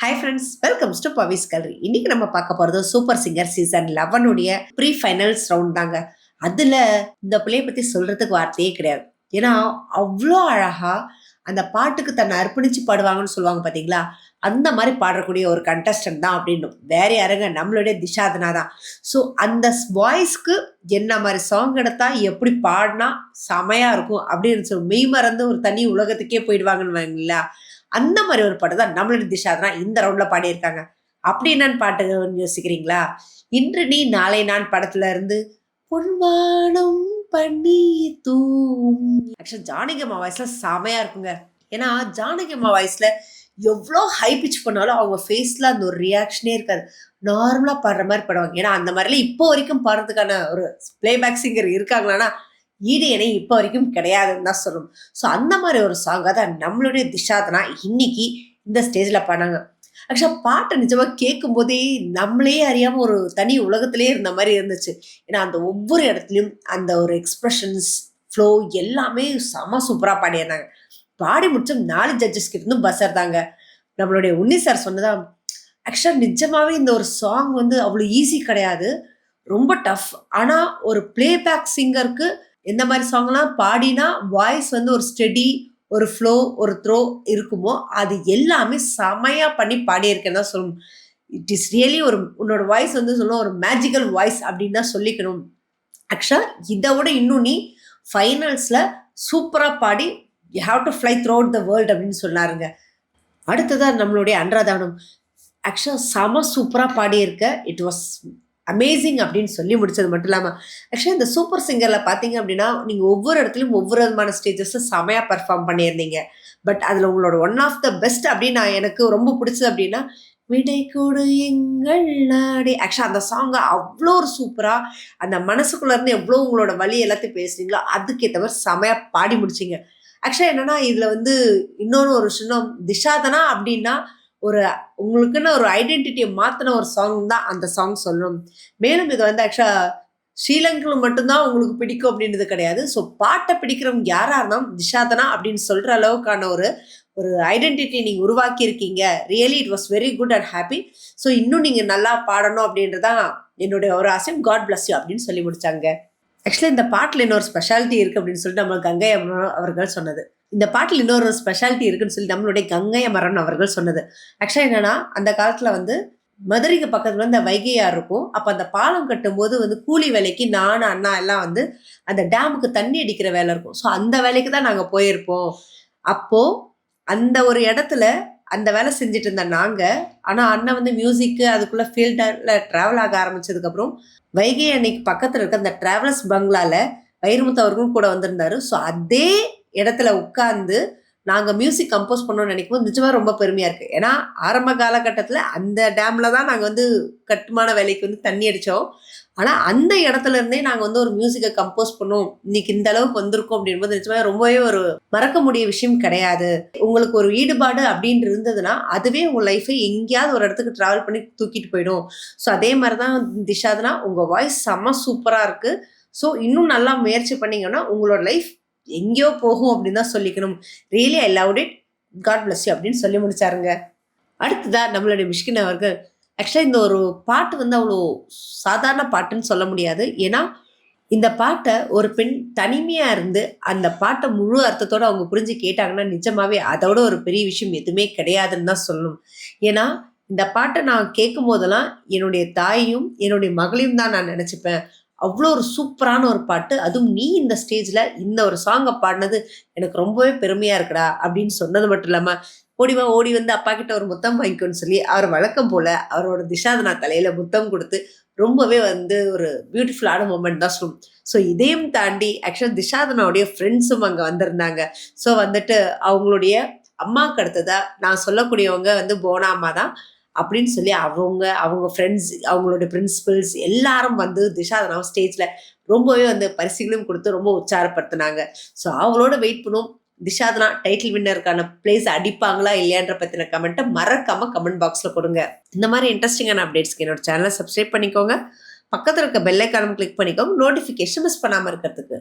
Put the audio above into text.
Hi friends, welcomes to பவிஸ் கல்ரி. இன்னைக்கு நம்ம பார்க்க போறது சூப்பர் சிங்கர் சீசன் 11 உடைய ப்ரீ ஃபைனல்ஸ் ரவுண்ட் தாங்க. அதுல இந்த பிள்ளைய பத்தி சொல்றதுக்கு வார்த்தையே கிடையாது. ஏன்னா அவ்வளோ அழகா அந்த பாட்டுக்கு தன்னை அர்ப்பணிச்சு பாடுவாங்கன்னு சொல்லுவாங்க பாத்தீங்களா, அந்த மாதிரி பாடக்கூடிய ஒரு கண்டஸ்டன்ட் தான் அப்படின்னும். வேற யாருங்க, நம்மளுடைய திஷாதனா தான். ஸோ அந்த வாய்ஸ்க்கு என்ன மாதிரி சாங் எடுத்தா எப்படி பாடினா செமையா இருக்கும் அப்படின்னு சொல்லி மெய் மறந்து ஒரு தனி உலகத்துக்கே போயிடுவாங்கன்னு வைங்களா, அந்த மாதிரி ஒரு பாட்டு தான் நம்மளுடைய திஷாதனா இந்த ரவுண்ட்ல பாடியிருக்காங்க. அப்படி என்னன்னு பாட்டு யோசிக்கிறீங்களா? இன்று நீ நாளை நான் படத்துல இருந்து பொன்வானம் பண்ணி தூம். ஆக்சுவலா ஜானகி அம்மா வாய்ஸ்ல செமையா இருக்குங்க. ஏன்னா ஜானகி அம்மா வாய்ஸ்ல எவ்வளோ ஹை பிச் பண்ணாலும் அவங்க ஃபேஸ்ல அந்த ஒரு ரியாக்ஷனே இருக்காது. நார்மலா பாடுற மாதிரி பாடுவாங்க. ஏன்னா அந்த மாதிரிலாம் இப்போ வரைக்கும் பாடுறதுக்கான ஒரு பிளேபேக் சிங்கர் இருக்காங்களான்னா ஈடு இணை இப்போ வரைக்கும் கிடையாதுன்னு தான் சொல்லணும். ஸோ அந்த மாதிரி ஒரு சாங் தான் நம்மளுடைய திஷாதனா இன்னைக்கு இந்த ஸ்டேஜ்ல பாடினாங்க. ஆக்சுவலா பாட்டை நிஜமா கேட்கும் போதே நம்மளே அறியாம ஒரு தனி உலகத்திலே இருந்த மாதிரி இருந்துச்சு. ஏன்னா அந்த ஒவ்வொரு இடத்துலயும் அந்த ஒரு எக்ஸ்பிரஷன்ஸ், ஃப்ளோ எல்லாமே செம சூப்பரா பாடியிருந்தாங்க. பாடி முடிச்ச 4 ஜட்ஜஸ் கிட்ட இருந்தும் பஸ்ஸர் தாங்க. நம்மளுடைய உன்னி சார் சொன்னதா, ஆக்சுவலா நிஜமாவே இந்த ஒரு சாங் வந்து அவ்வளோ ஈஸி கிடையாது, ரொம்ப டஃப். ஆனா ஒரு பிளேபேக் சிங்கருக்கு எந்த மாதிரி சாங்லாம் பாடினா வாய்ஸ் வந்து ஒரு ஸ்டெடி, ஒரு ஃப்ளோ, ஒரு த்ரோ இருக்குமோ அது எல்லாமே செமையா பண்ணி பாடியிருக்கேன்னு தான் சொல்லணும். இட் இஸ் ரியலி ஒரு உன்னோட வாய்ஸ் வந்து சொல்லணும் ஒரு மேஜிக்கல் வாய்ஸ் அப்படின்னு தான் சொல்லிக்கணும். ஆக்சுவலா இதை விட இன்னும் நீ ஃபைனல்ஸ்ல சூப்பரா பாடி you have to fly through out the world அப்படின்னு சொன்னாருங்க. அடுத்ததான் நம்மளுடைய அன்றாதானம். ஆக்சுவலா செம சூப்பரா பாடியிருக்க. இட் வாஸ் அமேசிங் அப்படின்னு சொல்லி முடிச்சது மட்டும் இல்லாமல், ஆக்சுவலி இந்த சூப்பர் சிங்கரில் பார்த்தீங்க அப்படின்னா நீங்கள் ஒவ்வொரு இடத்துலையும் ஒவ்வொரு விதமான ஸ்டேஜஸும் செமையாக பர்ஃபார்ம் பண்ணியிருந்தீங்க. பட் அதில் உங்களோட ஒன் ஆஃப் த பெஸ்ட் அப்படின்னு நான் எனக்கு ரொம்ப பிடிச்சது அப்படின்னா விடை கொடு எங்கள் நாடே. ஆக்சுவலாக அந்த சாங்கை அவ்வளோ ஒரு சூப்பராக அந்த மனசுக்குள்ளேருந்து எவ்வளோ உங்களோட வழி எல்லாத்தையும் பேசுறீங்களோ அதுக்கேற்ற மாதிரி செமையாக பாடி முடிச்சிங்க. ஆக்சுவலாக என்னன்னா இதில் வந்து இன்னொன்று ஒரு விஷயம், திஷாதனா அப்படின்னா ஒரு உங்களுக்குன்னு ஒரு ஐடென்டிட்டியை மாத்தின ஒரு சாங் தான் அந்த சாங் சொல்லணும். மேலும் இது வந்து ஆக்சுவலா ஸ்ரீலங்கில் மட்டும்தான் உங்களுக்கு பிடிக்கும் அப்படின்றது கிடையாது. ஸோ பாட்டை பிடிக்கிறவங்க யாரா இருந்தாலும் திஷாதனா அப்படின்னு சொல்ற அளவுக்கான ஒரு ஒரு ஐடென்டிட்டி நீங்க உருவாக்கி இருக்கீங்க. Really it was very good and happy. So இன்னும் நீங்க நல்லா பாடணும் அப்படின்றதான் என்னுடைய ஒரு ஆசையும். காட் பிளஸ் யூ அப்படின்னு சொல்லி முடிச்சாங்க. ஆக்சுவலி இந்த பாட்டில் இன்னொரு ஸ்பெஷாலிட்டி இருக்கு அப்படின்னு சொல்லிட்டு நம்ம கங்கை அமரன் அவர்கள் சொன்னது. இந்த பாட்டில் இன்னொரு ஸ்பெஷாலிட்டி இருக்குன்னு சொல்லி நம்மளுடைய கங்கை அமரன் அவர்கள் சொன்னது. ஆக்சுவலா என்னன்னா அந்த காலத்துல வந்து மதுரைக்கு பக்கத்துல இந்த வைகையாறு இருக்கும். அப்ப அந்த பாலம் கட்டும் போது வந்து கூலி வேலைக்கு நானும் அண்ணா எல்லாம் வந்து அந்த டேமுக்கு தண்ணி அடிக்கிற வேலை இருக்கும். ஸோ அந்த வேலைக்கு தான் நாங்க போயிருப்போம். அப்போ அந்த ஒரு இடத்துல அந்த வேலை செஞ்சுட்டு இருந்த நாங்க, ஆனா அண்ணன் வந்து மியூசிக்கு அதுக்குள்ள ஃபீல்டில் டிராவல் ஆக ஆரம்பிச்சதுக்கு அப்புறம் வைகை அன்னைக்கு பக்கத்துல இருக்க அந்த டிராவலர்ஸ் பங்களால வைரமுத்து அவர்களும் கூட வந்திருந்தாரு. ஸோ அதே இடத்துல உட்கார்ந்து நாங்க மியூசிக் கம்போஸ் பண்ணோம்னு நினைக்கும் போது நிஜமா ரொம்ப பெருமையா இருக்கு. ஏன்னா ஆரம்ப காலகட்டத்துல அந்த டேம்ல தான் நாங்க வந்து கட்டுமான வேலைக்கு வந்து தண்ணி அடிச்சோம். ஆனா அந்த இடத்துல இருந்தே நாங்க வந்து ஒரு மியூசிக்கை கம்போஸ் பண்ணோம், இன்னைக்கு இந்த அளவுக்கு வந்திருக்கோம் அப்படின்போது நிஜமா ரொம்பவே ஒரு மறக்க முடிய விஷயம் கிடையாது. உங்களுக்கு ஒரு ஈடுபாடு அப்படின்னு இருந்ததுன்னா அதுவே உங்க லைஃபை எங்கேயாவது ஒரு இடத்துக்கு டிராவல் பண்ணி தூக்கிட்டு போயிடும். ஸோ அதே மாதிரிதான் திஷாதனா, உங்க வாய்ஸ் செம்ம சூப்பரா இருக்கு. ஸோ இன்னும் நல்லா முயற்சி பண்ணீங்கன்னா உங்களோட லைஃப் எங்கேயோ போகும் அப்படின்னு தான் சொல்லிக்கணும். Really I loved it, God bless you அப்படின்னு சொல்லி முடிச்சாருங்க. அடுத்ததான் நம்மளுடைய மிஷ்கின் அவர்கள். ஆக்சுவலா இந்த ஒரு பாட்டு வந்து அவ்வளோ சாதாரண பாட்டுன்னு சொல்ல முடியாது. ஏன்னா இந்த பாட்டை ஒரு பெண் தனிமையா இருந்து அந்த பாட்டை முழு அர்த்தத்தோட அவங்க புரிஞ்சு கேட்டாங்கன்னா நிஜமாவே அதோட ஒரு பெரிய விஷயம் எதுவுமே கிடையாதுன்னு தான் சொல்லணும். ஏன்னா இந்த பாட்டை நான் கேட்கும் போதெல்லாம் என்னுடைய தாயையும் என்னுடைய மகளையும் தான் நான் நினைச்சுப்பேன். அவ்வளோ ஒரு சூப்பரான ஒரு பாட்டு. அதுவும் நீ இந்த ஸ்டேஜ்ல இந்த ஒரு சாங்கை பாடினது எனக்கு ரொம்பவே பெருமையா இருக்குடா அப்படின்னு சொன்னது மட்டும் இல்லாம, ஓடிவா ஓடி வந்து அப்பா கிட்ட ஒரு முத்தம் வாங்கிக்கோன்னு சொல்லி அவர் வழக்கம் போல அவரோட திஷாதனா தலையில முத்தம் கொடுத்து ரொம்பவே வந்து ஒரு பியூட்டிஃபுல்லான மூமெண்ட் தான் சொல்லும். ஸோ இதையும் தாண்டி ஆக்சுவலா திஷாதனாவுடைய ஃப்ரெண்ட்ஸும் அங்கே வந்திருந்தாங்க. ஸோ வந்துட்டு அவங்களுடைய அம்மாவுக்கு அடுத்ததா நான் சொல்லக்கூடியவங்க வந்து போனா அம்மா தான் அப்படின்னு சொல்லி அவங்க ஃப்ரெண்ட்ஸ், அவங்களுடைய பிரின்சிபல்ஸ் எல்லாரும் வந்து திஷாதனாவை ஸ்டேஜ்ல ரொம்பவே வந்து பரிசுகளையும் கொடுத்து ரொம்ப உற்சாகப்படுத்தினாங்க. ஸோ அவங்களோட வெயிட் பண்ணுவோம். திஷாதனா டைட்டில் வின்னருக்கான பிளேஸ் அடிப்பாங்களா இல்லையான்ற பத்தின கமெண்ட்டை மறக்காம கமெண்ட் பாக்ஸ்ல கொடுங்க. இந்த மாதிரி இன்ட்ரெஸ்டிங்கான அப்டேட்ஸ்க்கு என்னோட சேனலை சப்ஸ்கிரைப் பண்ணிக்கோங்க. பக்கத்தில் இருக்க பெல் ஐக்கானும் கிளிக் பண்ணிக்கோங்க, நோட்டிஃபிகேஷன் மிஸ் பண்ணாம இருக்கிறதுக்கு.